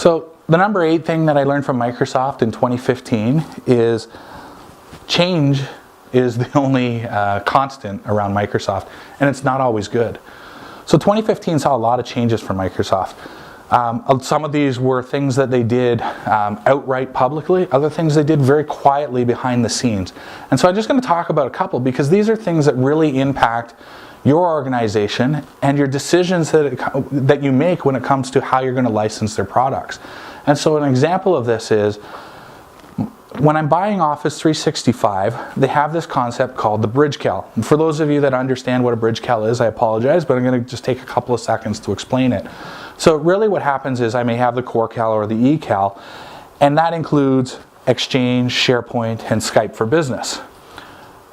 So the number 8 thing that I learned from Microsoft in 2015 is change is the only constant around Microsoft, and it's not always good. So 2015 saw a lot of changes from Microsoft. Some of these were things that they did outright publicly, other things they did very quietly behind the scenes. And so I'm just going to talk about a couple because these are things that really impact your organization and your decisions that you make when it comes to how you're going to license their products. And so an example of this is when I'm buying Office 365, they have this concept called the bridge cal. And for those of you that understand what a bridge cal is, I apologize, but I'm going to just take a couple of seconds to explain it. So really what happens is I may have the core cal or the e-cal, and that includes Exchange, SharePoint, and Skype for Business.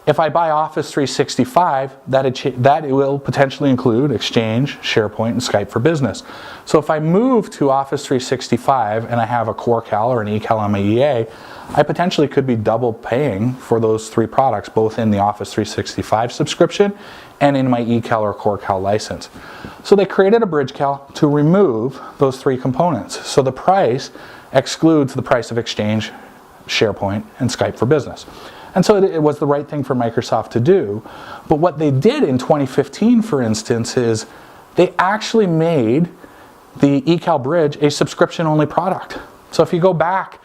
If I buy Office 365, that will potentially include Exchange, SharePoint, and Skype for Business. So if I move to Office 365 and I have a core cal or an e-cal on my EA, I potentially could be double paying for those 3 products, both in the Office 365 subscription and in my e-cal or core cal license. So they created a bridge cal to remove those 3 components. So the price excludes the price of Exchange, SharePoint, and Skype for Business. And so it was the right thing for Microsoft to do. But what they did in 2015, for instance, is they actually made the eCal Bridge a subscription-only product. So if you go back,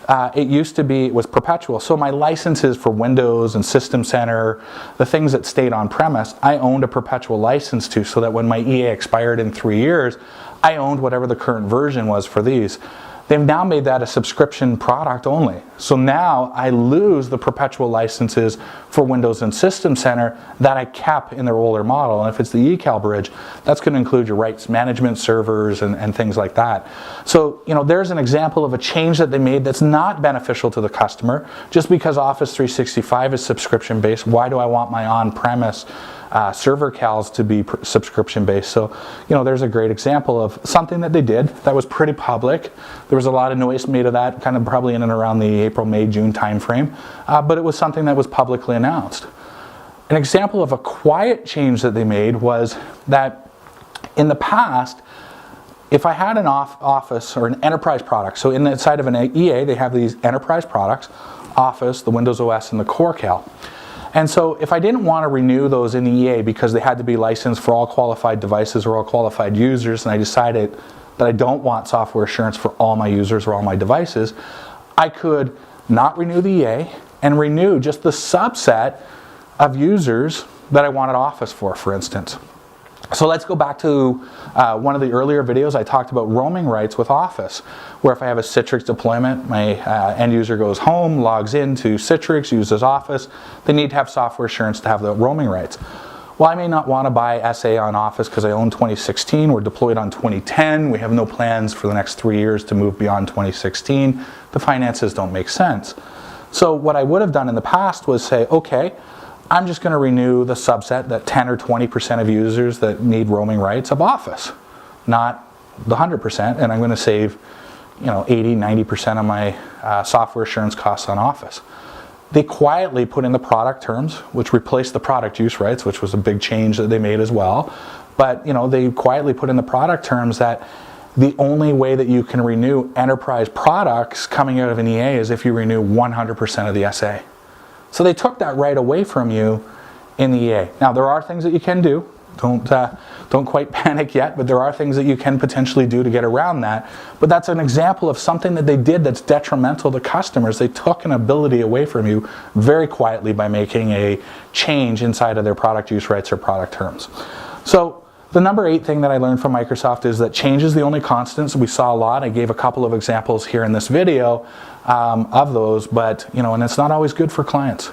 it was perpetual. So my licenses for Windows and System Center, the things that stayed on premise, I owned a perpetual license to, so that when my EA expired in 3 years, I owned whatever the current version was for these. They've now made that a subscription product only. So now I lose the perpetual licenses for Windows and System Center that I kept in their older model. And if it's the eCal Bridge, that's going to include your rights management servers and things like that. So, there's an example of a change that they made that's not beneficial to the customer. Just because Office 365 is subscription based, why do I want my on-premise server cals to be subscription based? So, there's a great example of something that they did that was pretty public. There was a lot of noise made of that, kind of probably in and around the April, May, June timeframe, but it was something that was publicly announced. An example of a quiet change that they made was that in the past, if I had an Office or an enterprise product, so inside of an EA, they have these enterprise products, Office, the Windows OS, and the core cal. And so if I didn't want to renew those in the EA because they had to be licensed for all qualified devices or all qualified users, and I decided that I don't want software assurance for all my users or all my devices, I could not renew the EA and renew just the subset of users that I wanted Office for instance. So let's go back to one of the earlier videos. I talked about roaming rights with Office, where if I have a Citrix deployment, my end user goes home, logs into Citrix, uses Office, they need to have software assurance to have the roaming rights. Well, I may not want to buy SA on Office because I own 2016, we're deployed on 2010, we have no plans for the next 3 years to move beyond 2016, the finances don't make sense. So what I would have done in the past was say, okay, I'm just going to renew the subset, that 10 or 20% of users that need roaming rights of Office, not the 100%, and I'm going to save 80, 90% of my software assurance costs on Office. They quietly put in the product terms, which replaced the product use rights, which was a big change that they made as well. But they quietly put in the product terms that the only way that you can renew enterprise products coming out of an EA is if you renew 100% of the SA. So they took that right away from you in the EA. Now there are things that you can do. Don't quite panic yet, but there are things that you can potentially do to get around that. But that's an example of something that they did that's detrimental to customers. They took an ability away from you very quietly by making a change inside of their product use rights or product terms. So the number 8 thing that I learned from Microsoft is that change is the only constant. So we saw a lot. I gave a couple of examples here in this video of those, but and it's not always good for clients.